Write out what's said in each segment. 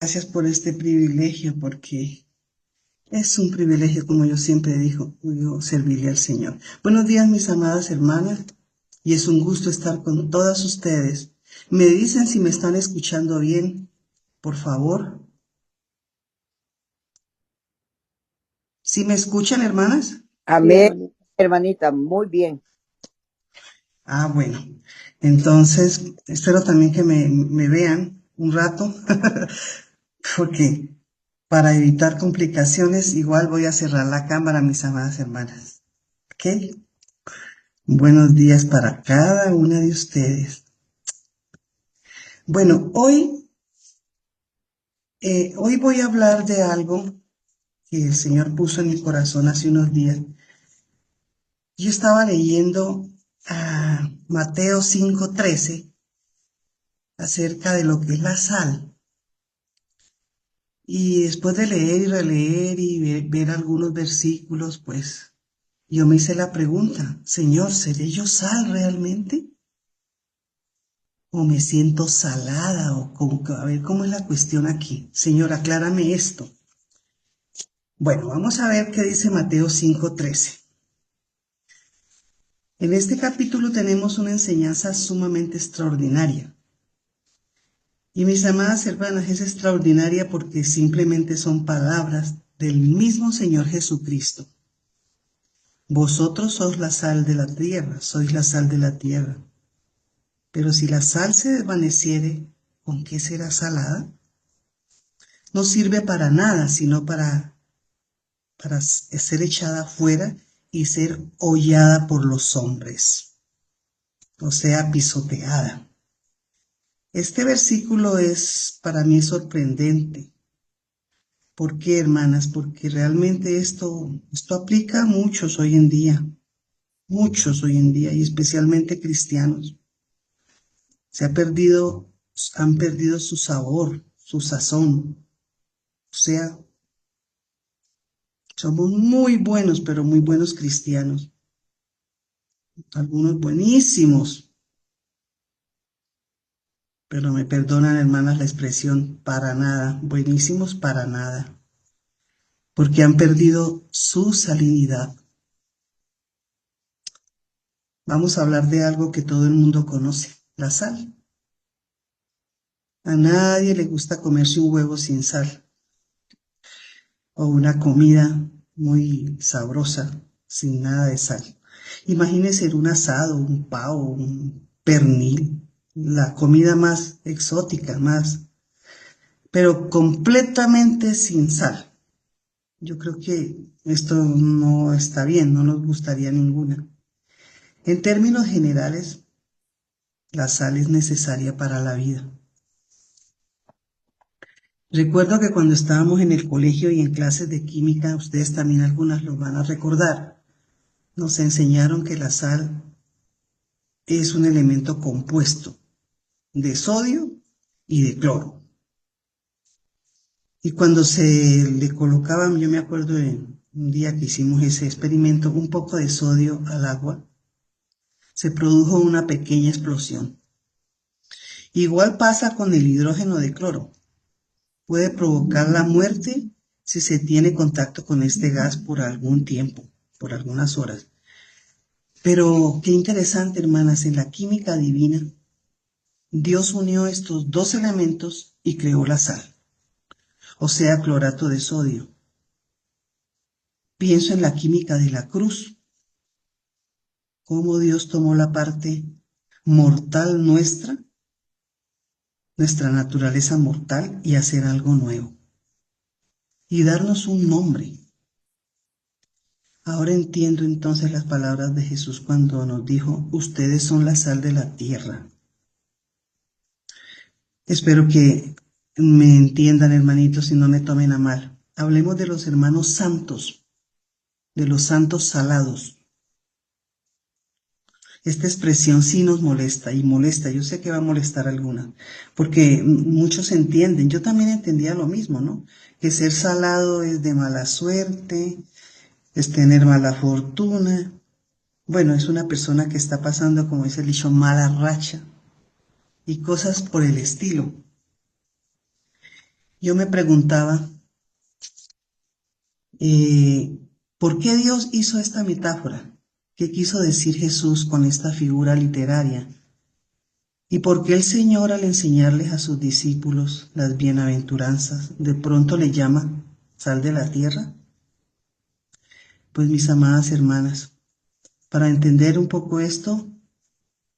Gracias por este privilegio, porque es un privilegio, como yo siempre digo, yo servirle al Señor. Buenos días, mis amadas hermanas, y es un gusto estar con todas ustedes. Me dicen si me están escuchando bien, por favor. ¿Sí me escuchan, hermanas? Sí, Amén, hermanita. hermanita, muy bien. Bueno. Entonces, espero también que me vean un rato, porque para evitar complicaciones, igual voy a cerrar la cámara, mis amadas hermanas. ¿Ok? Buenos días para cada una de ustedes. Bueno, hoy voy a hablar de algo que el Señor puso en mi corazón hace unos días. Yo estaba leyendo a Mateo 5:13 acerca de lo que es la sal. Y después de leer y releer y ver algunos versículos, pues yo me hice la pregunta, Señor, ¿seré yo sal realmente? ¿O me siento salada? A ver cómo es la cuestión aquí. Señor, aclárame esto. Bueno, vamos a ver qué dice Mateo 5:13. En este capítulo tenemos una enseñanza sumamente extraordinaria. Y mis amadas hermanas, es extraordinaria porque simplemente son palabras del mismo Señor Jesucristo. Vosotros sois la sal de la tierra, sois la sal de la tierra. Pero si la sal se desvaneciere, ¿con qué será salada? No sirve para nada, sino para ser echada fuera y ser hollada por los hombres, o sea, pisoteada. Este versículo es para mí sorprendente. ¿Por qué, hermanas? Porque realmente esto aplica a muchos hoy en día, y especialmente cristianos. Se ha perdido, Han perdido su sabor, su sazón. O sea, somos muy buenos, pero muy buenos cristianos. Algunos buenísimos, pero me perdonan, hermanas, la expresión para nada, buenísimos para nada, porque han perdido su salinidad. Vamos a hablar de algo que todo el mundo conoce, la sal. A nadie le gusta comerse un huevo sin sal o una comida muy sabrosa sin nada de sal. Imagínense un asado, un pavo, un pernil, la comida más exótica, pero completamente sin sal. Yo creo que esto no está bien, no nos gustaría ninguna. En términos generales, la sal es necesaria para la vida. Recuerdo que cuando estábamos en el colegio y en clases de química, ustedes también algunas lo van a recordar, nos enseñaron que la sal es un elemento compuesto de sodio y de cloro. Y cuando se le colocaban, yo me acuerdo de un día que hicimos ese experimento, un poco de sodio al agua, se produjo una pequeña explosión. Igual pasa con el hidrógeno de cloro. Puede provocar la muerte si se tiene contacto con este gas por algún tiempo, por algunas horas. Pero qué interesante, hermanas, en la química divina, Dios unió estos dos elementos y creó la sal, o sea, clorato de sodio. Pienso en la química de la cruz, cómo Dios tomó la parte mortal nuestra naturaleza mortal, y hacer algo nuevo y darnos un nombre. Ahora entiendo entonces las palabras de Jesús cuando nos dijo, ustedes son la sal de la tierra. Espero que me entiendan, hermanitos, y no me tomen a mal. Hablemos de los hermanos santos, de los santos salados. Esta expresión sí nos molesta y molesta. Yo sé que va a molestar a alguna, porque muchos entienden. Yo también entendía lo mismo, ¿no? Que ser salado es de mala suerte, es tener mala fortuna. Bueno, es una persona que está pasando, como dice el dicho, mala racha y cosas por el estilo. Yo me preguntaba, eh, ¿por qué Dios hizo esta metáfora? ¿Qué quiso decir Jesús con esta figura literaria? ¿Y por qué el Señor al enseñarles a sus discípulos las bienaventuranzas de pronto le llama sal de la tierra? Pues mis amadas hermanas, para entender un poco esto,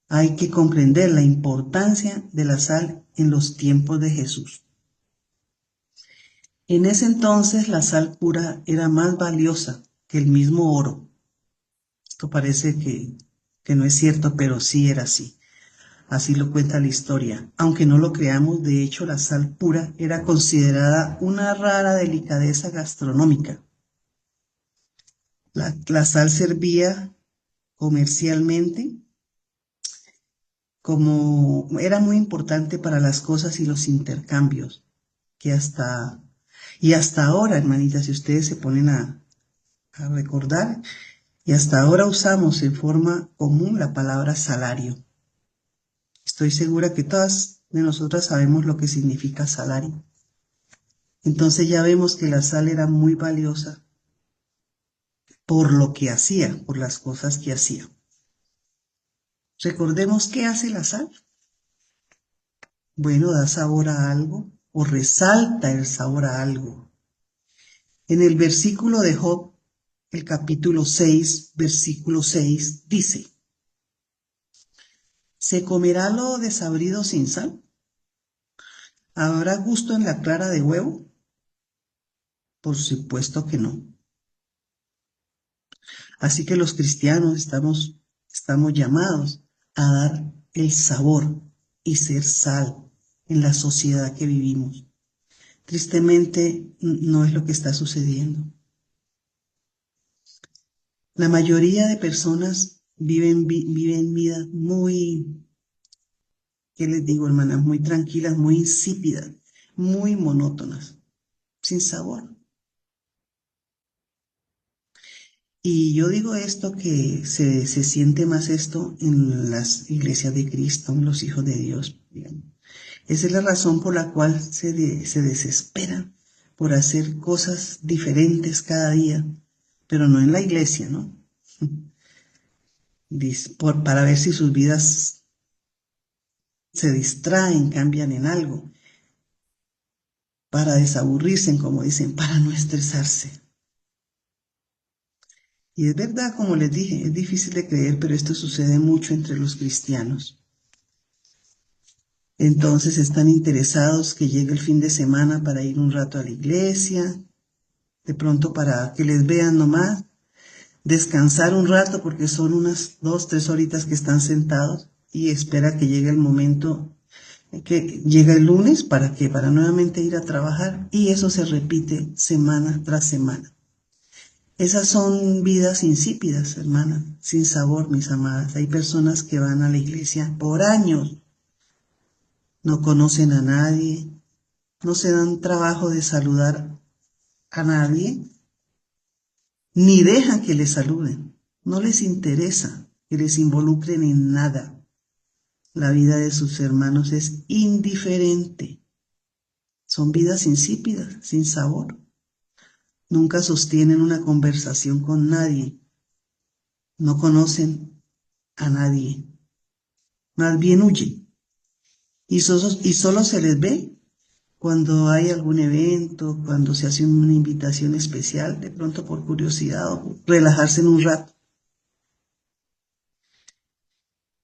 hay que comprender la importancia de la sal en los tiempos de Jesús. En ese entonces la sal pura era más valiosa que el mismo oro. Esto parece que no es cierto, pero sí era así. Así lo cuenta la historia. Aunque no lo creamos, de hecho la sal pura era considerada una rara delicadeza gastronómica. La sal servía comercialmente como era muy importante para las cosas y los intercambios, que hasta ahora, hermanitas, si ustedes se ponen a recordar, y hasta ahora usamos en forma común la palabra salario. Estoy segura que todas de nosotras sabemos lo que significa salario. Entonces ya vemos que la sal era muy valiosa por lo que hacía, por las cosas que hacía. Recordemos qué hace la sal. Bueno, da sabor a algo o resalta el sabor a algo. En el versículo de Job, el capítulo 6, versículo 6, dice, ¿se comerá lo desabrido sin sal? ¿Habrá gusto en la clara de huevo? Por supuesto que no. Así que los cristianos estamos llamados a dar el sabor y ser sal en la sociedad que vivimos. Tristemente, no es lo que está sucediendo. La mayoría de personas viven vidas muy, ¿qué les digo, hermanas? Muy tranquilas, muy insípidas, muy monótonas, sin sabor. Y yo digo esto que se siente más esto en las iglesias de Cristo, en los hijos de Dios. Digamos. Esa es la razón por la cual se desesperan por hacer cosas diferentes cada día, pero no en la iglesia, ¿no? Para ver si sus vidas se distraen, cambian en algo, para desaburrirse, como dicen, para no estresarse. Y es verdad, como les dije, es difícil de creer, pero esto sucede mucho entre los cristianos. Entonces están interesados que llegue el fin de semana para ir un rato a la iglesia, de pronto para que les vean nomás, descansar un rato porque son unas 2, 3 horitas que están sentados y espera que llegue el momento que llega el lunes para nuevamente ir a trabajar, y eso se repite semana tras semana. Esas son vidas insípidas, hermanas, sin sabor, mis amadas. Hay personas que van a la iglesia por años, no conocen a nadie, no se dan trabajo de saludar a nadie, ni dejan que les saluden. No les interesa que les involucren en nada. La vida de sus hermanos es indiferente. Son vidas insípidas, sin sabor. Nunca sostienen una conversación con nadie. No conocen a nadie. Más bien huyen. Y solo se les ve cuando hay algún evento, cuando se hace una invitación especial, de pronto por curiosidad o por relajarse en un rato.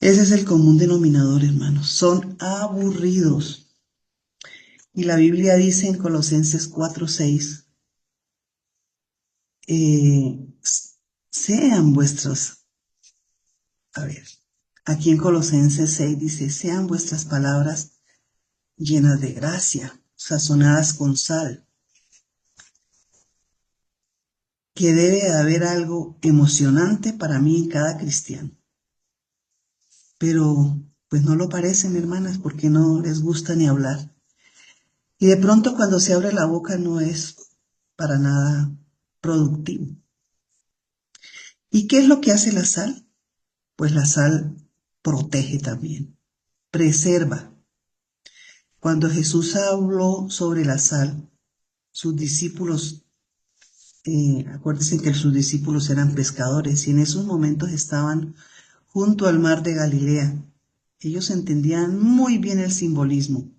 Ese es el común denominador, hermanos. Son aburridos. Y la Biblia dice en Colosenses 4:6, sean vuestros, a ver, aquí en Colosenses 6 dice, sean vuestras palabras llenas de gracia, sazonadas con sal, que debe haber algo emocionante para mí en cada cristiano. Pero pues no lo parecen, hermanas, porque no les gusta ni hablar. Y de pronto cuando se abre la boca no es para nada productivo. ¿Y qué es lo que hace la sal? Pues la sal protege también, preserva. Cuando Jesús habló sobre la sal, sus discípulos, acuérdense que sus discípulos eran pescadores y en esos momentos estaban junto al mar de Galilea. Ellos entendían muy bien el simbolismo,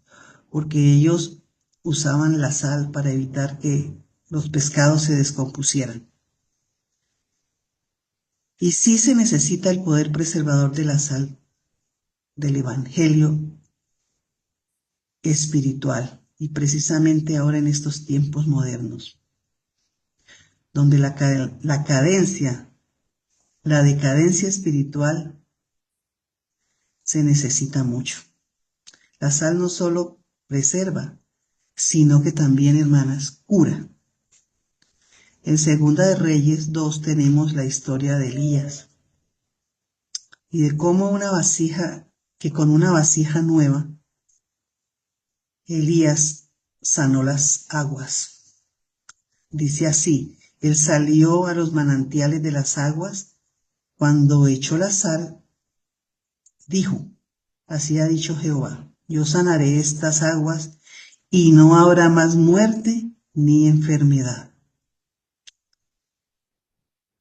porque ellos usaban la sal para evitar que los pescados se descompusieran. Y sí se necesita el poder preservador de la sal del Evangelio espiritual, y precisamente ahora en estos tiempos modernos, donde la decadencia espiritual se necesita mucho. La sal no solo preserva, sino que también, hermanas, cura. En Segunda de Reyes 2 tenemos la historia de Elías y de cómo con una vasija nueva, Elías sanó las aguas. Dice así: él salió a los manantiales de las aguas, cuando echó la sal, dijo: así ha dicho Jehová, yo sanaré estas aguas y no habrá más muerte ni enfermedad.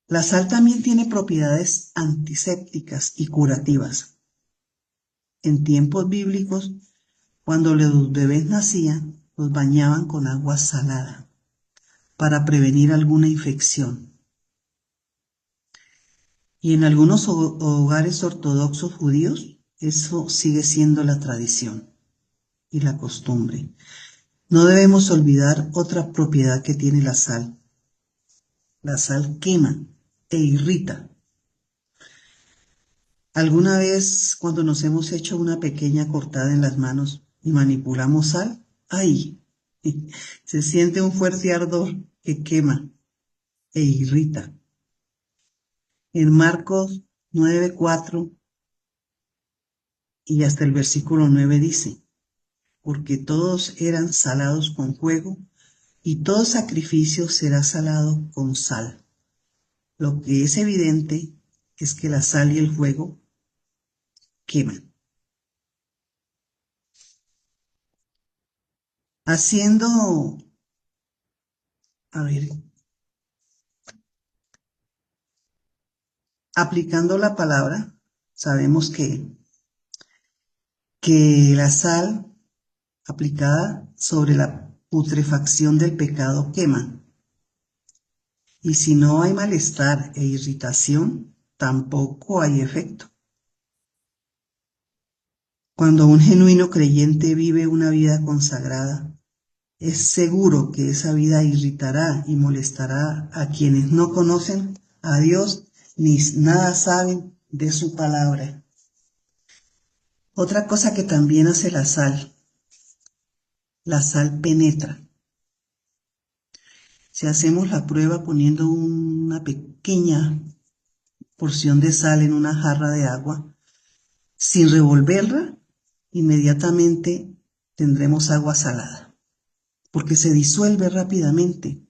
La sal también tiene propiedades antisépticas y curativas. En tiempos bíblicos, cuando los bebés nacían, los bañaban con agua salada para prevenir alguna infección. Y en algunos hogares ortodoxos judíos, eso sigue siendo la tradición y la costumbre. No debemos olvidar otra propiedad que tiene la sal. La sal quema e irrita. ¿Alguna vez cuando nos hemos hecho una pequeña cortada en las manos y manipulamos sal? ¡Ay! Se siente un fuerte ardor que quema e irrita. En Marcos 9:4 y hasta el versículo 9 dice: porque todos eran salados con fuego, y todo sacrificio será salado con sal. Lo que es evidente es que la sal y el fuego queman. Aplicando la palabra, sabemos que la sal aplicada sobre la putrefacción del pecado quema. Y si no hay malestar e irritación, tampoco hay efecto. Cuando un genuino creyente vive una vida consagrada, es seguro que esa vida irritará y molestará a quienes no conocen a Dios ni nada saben de su palabra. Otra cosa que también hace la sal penetra. Si hacemos la prueba poniendo una pequeña porción de sal en una jarra de agua, sin revolverla, inmediatamente tendremos agua salada, porque se disuelve rápidamente,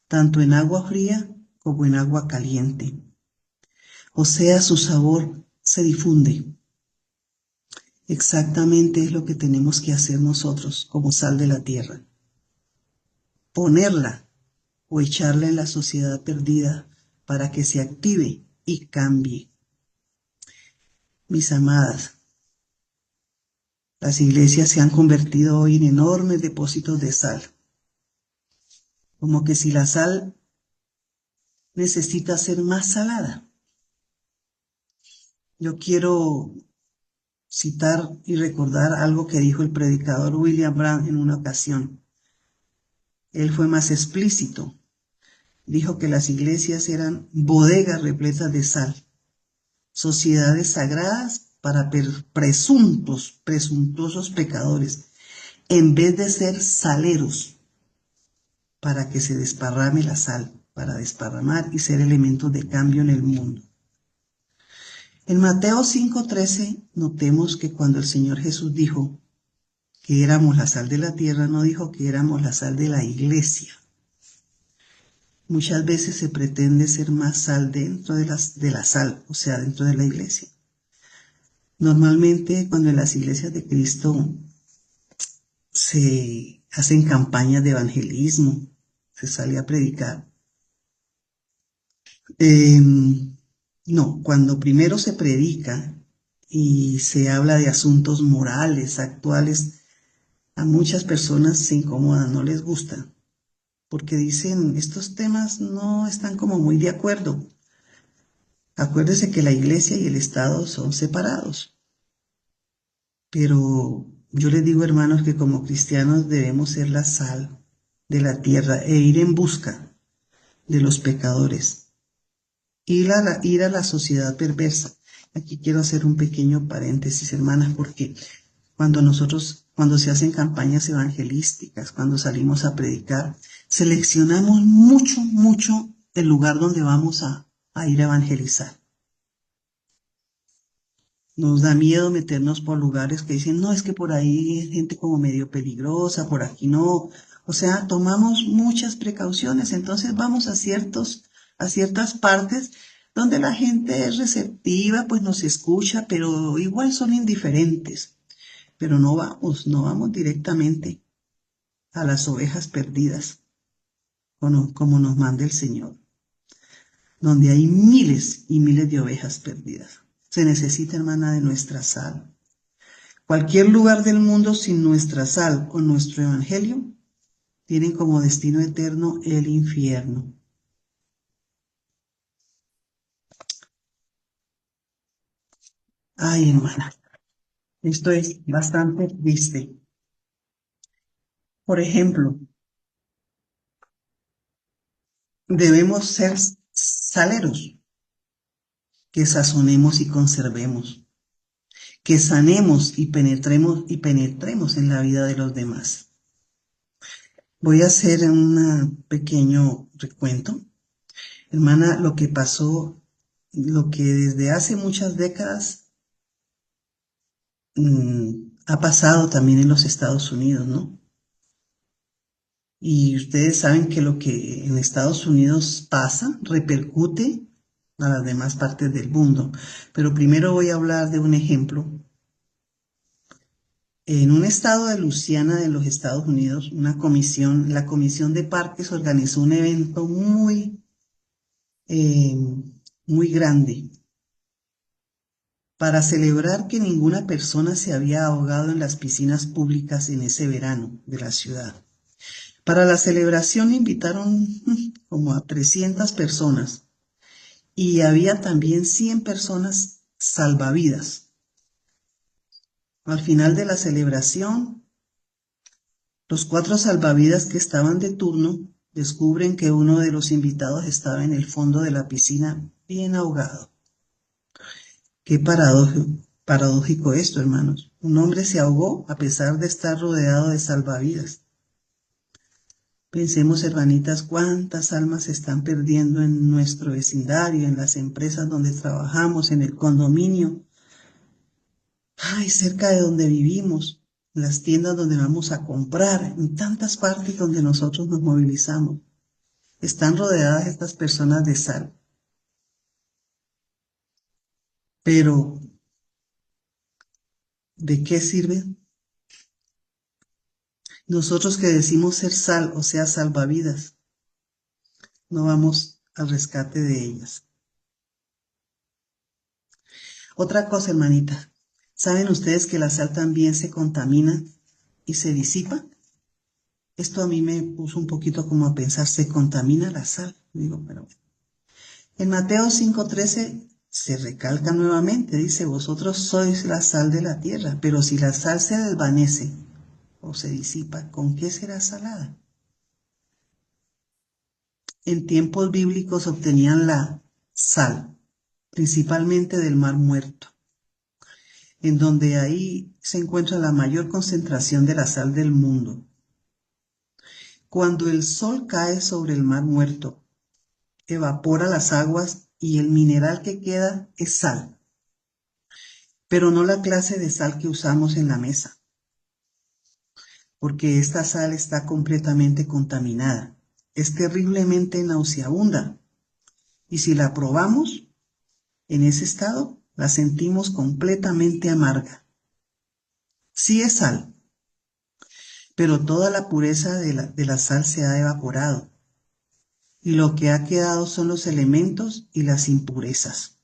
tanto en agua fría como en agua caliente. O sea, su sabor se difunde. Exactamente es lo que tenemos que hacer nosotros como sal de la tierra. Ponerla o echarla en la sociedad perdida para que se active y cambie. Mis amadas, las iglesias se han convertido hoy en enormes depósitos de sal. Como que si la sal necesita ser más salada. Yo quiero citar y recordar algo que dijo el predicador William Branham en una ocasión. Él fue más explícito. Dijo que las iglesias eran bodegas repletas de sal, sociedades sagradas para presuntuosos pecadores, en vez de ser saleros para que se desparrame la sal, para desparramar y ser elementos de cambio en el mundo. En Mateo 5:13 notemos que cuando el Señor Jesús dijo que éramos la sal de la tierra, no dijo que éramos la sal de la iglesia. Muchas veces se pretende ser más sal dentro de la sal, o sea, dentro de la iglesia. Normalmente cuando en las iglesias de Cristo se hacen campañas de evangelismo, se sale a predicar. No, cuando primero se predica y se habla de asuntos morales, actuales, a muchas personas se incomodan, no les gusta, porque dicen, estos temas no están como muy de acuerdo. Acuérdese que la iglesia y el Estado son separados, pero yo les digo, hermanos, que como cristianos debemos ser la sal de la tierra e ir en busca de los pecadores, ir a la sociedad perversa. Aquí quiero hacer un pequeño paréntesis, hermanas, porque cuando se hacen campañas evangelísticas, cuando salimos a predicar, seleccionamos mucho, mucho el lugar donde vamos a ir a evangelizar. Nos da miedo meternos por lugares que dicen, no, es que por ahí hay gente como medio peligrosa, por aquí no. O sea, tomamos muchas precauciones, entonces vamos a ciertas partes donde la gente es receptiva, pues nos escucha, pero igual son indiferentes. Pero no vamos directamente a las ovejas perdidas, como nos manda el Señor, donde hay miles y miles de ovejas perdidas. Se necesita, hermana, de nuestra sal. Cualquier lugar del mundo sin nuestra sal o nuestro evangelio tienen como destino eterno el infierno. Ay, hermana, esto es bastante triste. Por ejemplo, debemos ser saleros, que sazonemos y conservemos, que sanemos y penetremos en la vida de los demás. Voy a hacer un pequeño recuento. Hermana, lo que pasó, lo que desde hace muchas décadas ha pasado también en los Estados Unidos, ¿no? Y ustedes saben que lo que en Estados Unidos pasa repercute a las demás partes del mundo. Pero primero voy a hablar de un ejemplo. En un estado de Luisiana de los Estados Unidos, la Comisión de Parques organizó un evento eh, muy grande para celebrar que ninguna persona se había ahogado en las piscinas públicas en ese verano de la ciudad. Para la celebración invitaron como a 300 personas y había también 100 personas salvavidas. Al final de la celebración, los 4 salvavidas que estaban de turno descubren que uno de los invitados estaba en el fondo de la piscina bien ahogado. Qué paradójico esto, hermanos. Un hombre se ahogó a pesar de estar rodeado de salvavidas. Pensemos, hermanitas, cuántas almas se están perdiendo en nuestro vecindario, en las empresas donde trabajamos, en el condominio, ay, cerca de donde vivimos, en las tiendas donde vamos a comprar, en tantas partes donde nosotros nos movilizamos. Están rodeadas estas personas de sal. Pero, ¿de qué sirve? Nosotros que decimos ser sal, o sea, salvavidas, no vamos al rescate de ellas. Otra cosa, hermanita, ¿saben ustedes que la sal también se contamina y se disipa? Esto a mí me puso un poquito como a pensar, ¿se contamina la sal? Digo, pero en Mateo 5:13 se recalca nuevamente, dice, vosotros sois la sal de la tierra, pero si la sal se desvanece o se disipa, ¿con qué será salada? En tiempos bíblicos obtenían la sal, principalmente del Mar Muerto, en donde ahí se encuentra la mayor concentración de la sal del mundo. Cuando el sol cae sobre el Mar Muerto, evapora las aguas y el mineral que queda es sal, pero no la clase de sal que usamos en la mesa, porque esta sal está completamente contaminada. Es terriblemente nauseabunda y si la probamos en ese estado, la sentimos completamente amarga. Sí es sal, pero toda la pureza de la sal se ha evaporado, y lo que ha quedado son los elementos y las impurezas.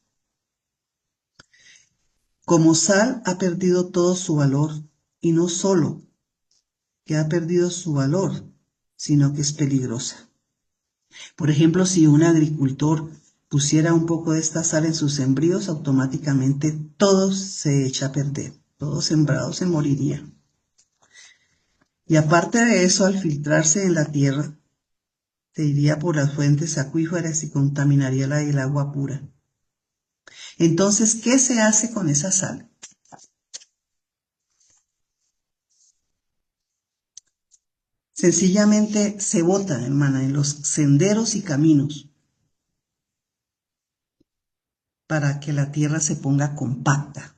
Como sal ha perdido todo su valor, y no solo que ha perdido su valor, sino que es peligrosa. Por ejemplo, si un agricultor pusiera un poco de esta sal en sus sembríos, automáticamente todo se echa a perder, todo sembrado se moriría. Y aparte de eso, al filtrarse en la tierra, se iría por las fuentes acuíferas y contaminaría el agua pura. Entonces, ¿qué se hace con esa sal? Sencillamente se bota, hermana, en los senderos y caminos para que la tierra se ponga compacta.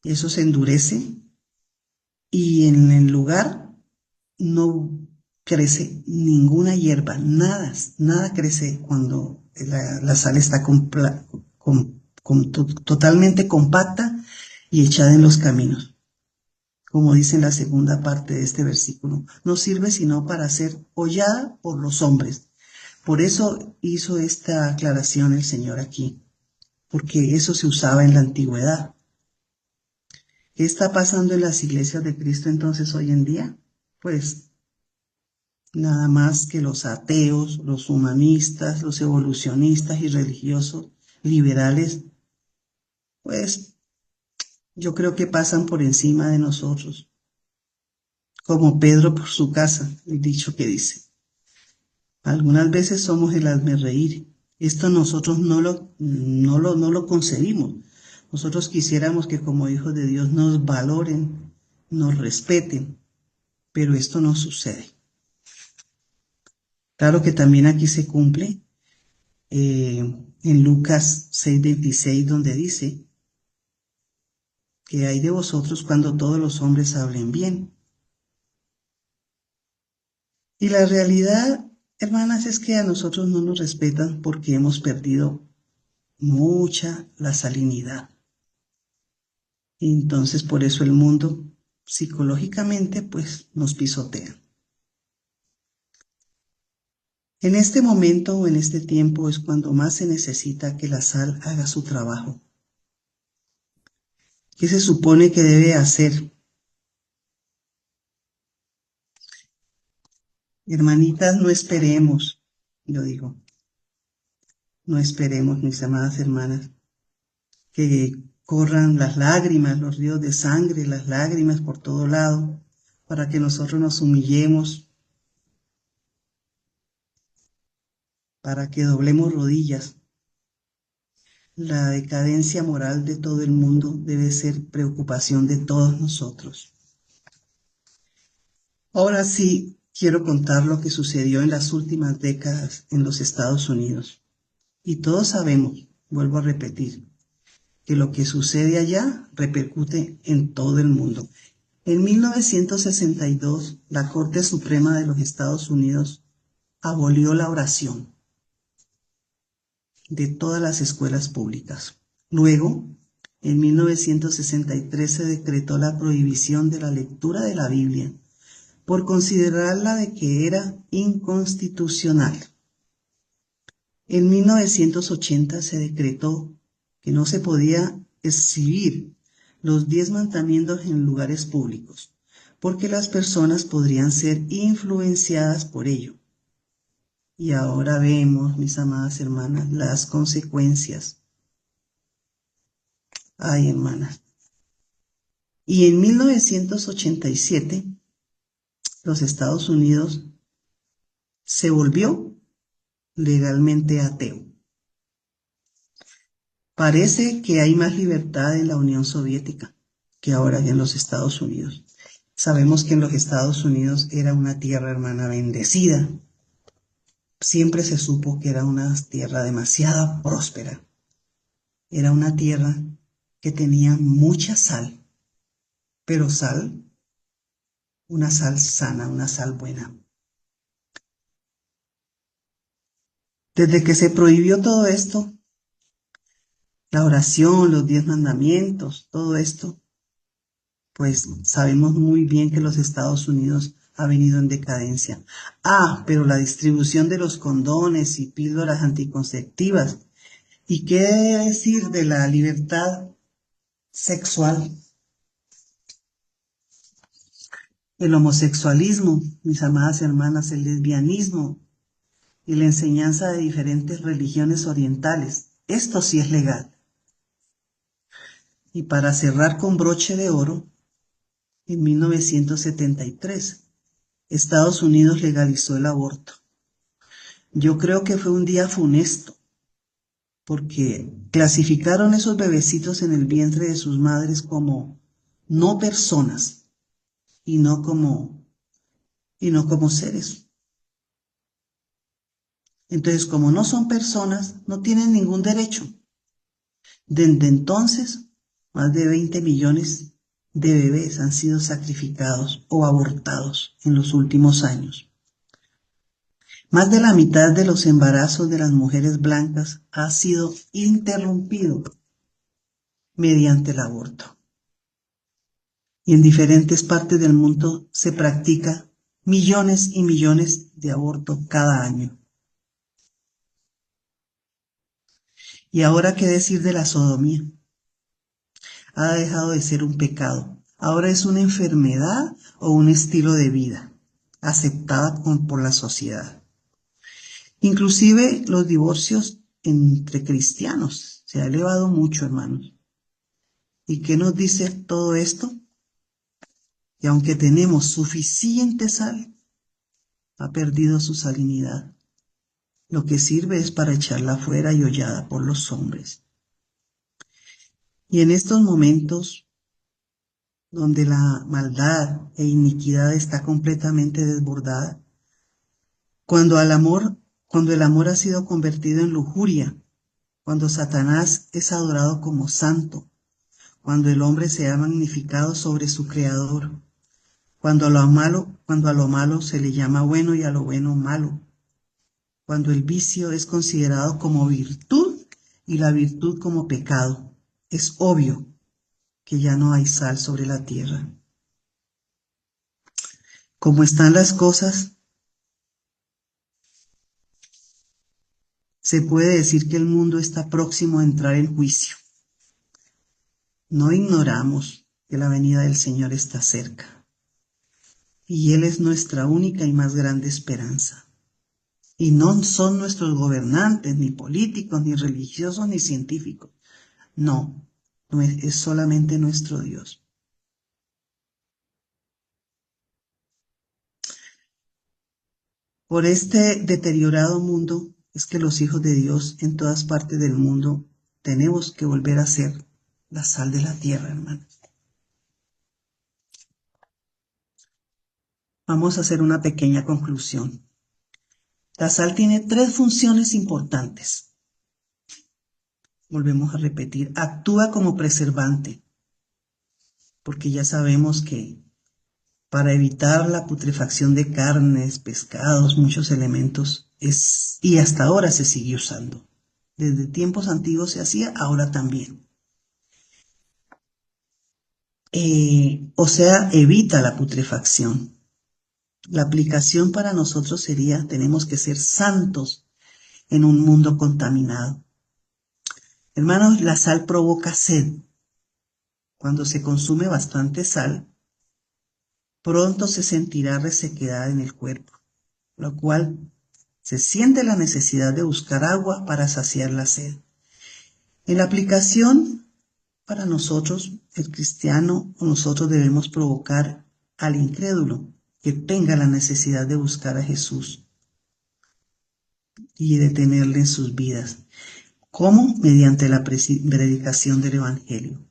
Eso se endurece y en el lugar no crece ninguna hierba, nada crece cuando la sal está totalmente compacta y echada en los caminos. Como dice en la segunda parte de este versículo, no sirve sino para ser hollada por los hombres. Por eso hizo esta aclaración el Señor aquí, porque eso se usaba en la antigüedad. ¿Qué está pasando en las iglesias de Cristo entonces hoy en día? Pues nada más que los ateos, los humanistas, los evolucionistas y religiosos liberales, pues yo creo que pasan por encima de nosotros, como Pedro por su casa, el dicho que dice. Algunas veces somos el hazmerreír. Esto nosotros no lo concebimos. Nosotros quisiéramos que como hijos de Dios nos valoren, nos respeten, pero esto no sucede. Claro que también aquí se cumple en Lucas 6:26, donde dice que hay de vosotros cuando todos los hombres hablen bien. Y la realidad, hermanas, es que a nosotros no nos respetan porque hemos perdido mucha la salinidad. Y entonces por eso el mundo psicológicamente pues nos pisotea. En este momento o en este tiempo es cuando más se necesita que la sal haga su trabajo. ¿Qué se supone que debe hacer? Hermanitas, no esperemos, yo digo, no esperemos, mis amadas hermanas, que corran las lágrimas, los ríos de sangre, las lágrimas por todo lado, para que nosotros nos humillemos, para que doblemos rodillas. La decadencia moral de todo el mundo debe ser preocupación de todos nosotros. Ahora sí, quiero contar lo que sucedió en las últimas décadas en los Estados Unidos. Y todos sabemos, vuelvo a repetir, que lo que sucede allá repercute en todo el mundo. En 1962, la Corte Suprema de los Estados Unidos abolió la oración de todas las escuelas públicas. Luego, en 1963 se decretó la prohibición de la lectura de la Biblia por considerarla de que era inconstitucional. En 1980 se decretó que no se podía exhibir los 10 mandamientos en lugares públicos, porque las personas podrían ser influenciadas por ello. Y ahora vemos, mis amadas hermanas, las consecuencias. Ay, hermanas. Y en 1987, los Estados Unidos se volvió legalmente ateo. Parece que hay más libertad en la Unión Soviética que ahora en los Estados Unidos. Sabemos que en los Estados Unidos era una tierra, hermana, bendecida. Siempre se supo que era una tierra demasiado próspera. Era una tierra que tenía mucha sal, pero sal, una sal sana, una sal buena. Desde que se prohibió todo esto, la oración, los 10 mandamientos, todo esto, pues sabemos muy bien que los Estados Unidos ha venido en decadencia. Ah, pero la distribución de los condones y píldoras anticonceptivas. ¿Y qué decir de la libertad sexual? El homosexualismo, mis amadas hermanas, el lesbianismo y la enseñanza de diferentes religiones orientales. Esto sí es legal. Y para cerrar con broche de oro, en 1973, Estados Unidos legalizó el aborto. Yo creo que fue un día funesto, porque clasificaron esos bebecitos en el vientre de sus madres como no personas y no como seres. Entonces, como no son personas, no tienen ningún derecho. Desde entonces, más de 20 millones de bebés han sido sacrificados o abortados en los últimos años. Más de la mitad de los embarazos de las mujeres blancas ha sido interrumpido mediante el aborto. Y en diferentes partes del mundo se practica millones y millones de abortos cada año. Y ahora, ¿qué decir de la sodomía? Ha dejado de ser un pecado. Ahora es una enfermedad o un estilo de vida, aceptada por la sociedad. Inclusive los divorcios entre cristianos se ha elevado mucho, hermanos. ¿Y qué nos dice todo esto? Y aunque tenemos suficiente sal, ha perdido su salinidad. Lo que sirve es para echarla fuera y hollada por los hombres. Y en estos momentos donde la maldad e iniquidad está completamente desbordada, cuando el amor ha sido convertido en lujuria, cuando Satanás es adorado como santo, cuando el hombre se ha magnificado sobre su creador, cuando a lo malo se le llama bueno y a lo bueno malo, cuando el vicio es considerado como virtud y la virtud como pecado, es obvio que ya no hay sal sobre la tierra. Como están las cosas, se puede decir que el mundo está próximo a entrar en juicio. No ignoramos que la venida del Señor está cerca, y Él es nuestra única y más grande esperanza. Y no son nuestros gobernantes, ni políticos, ni religiosos, ni científicos. No, es solamente nuestro Dios. Por este deteriorado mundo es que los hijos de Dios en todas partes del mundo tenemos que volver a ser la sal de la tierra, hermanos. Vamos a hacer una pequeña conclusión. La sal tiene 3 funciones importantes. Volvemos a repetir, actúa como preservante, porque ya sabemos que para evitar la putrefacción de carnes, pescados, muchos elementos, y hasta ahora se sigue usando. Desde tiempos antiguos se hacía, ahora también. O sea, evita la putrefacción. La aplicación para nosotros sería, tenemos que ser santos en un mundo contaminado. Hermanos, la sal provoca sed. Cuando se consume bastante sal, pronto se sentirá resequedad en el cuerpo, lo cual se siente la necesidad de buscar agua para saciar la sed. En la aplicación, para nosotros, el cristiano, nosotros debemos provocar al incrédulo que tenga la necesidad de buscar a Jesús y de tenerle en sus vidas. ¿Cómo? Mediante la predicación del Evangelio.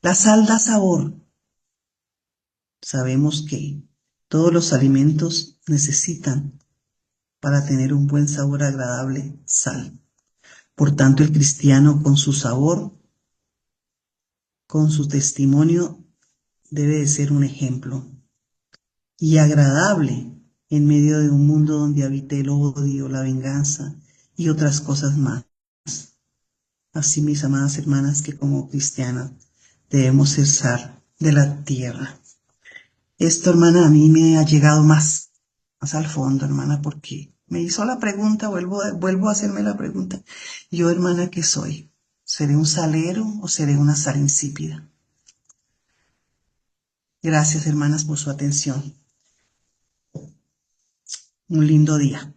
La sal da sabor. Sabemos que todos los alimentos necesitan, para tener un buen sabor agradable, sal. Por tanto, el cristiano con su sabor, con su testimonio, debe de ser un ejemplo y agradable en medio de un mundo donde habite el odio, la venganza y otras cosas más. Así, mis amadas hermanas, que como cristianas debemos ser sal de la tierra. Esto, hermana, a mí me ha llegado más al fondo, hermana, porque me hizo la pregunta, vuelvo a hacerme la pregunta. Yo, hermana, ¿qué soy? ¿Seré un salero o seré una sal insípida? Gracias, hermanas, por su atención. Un lindo día.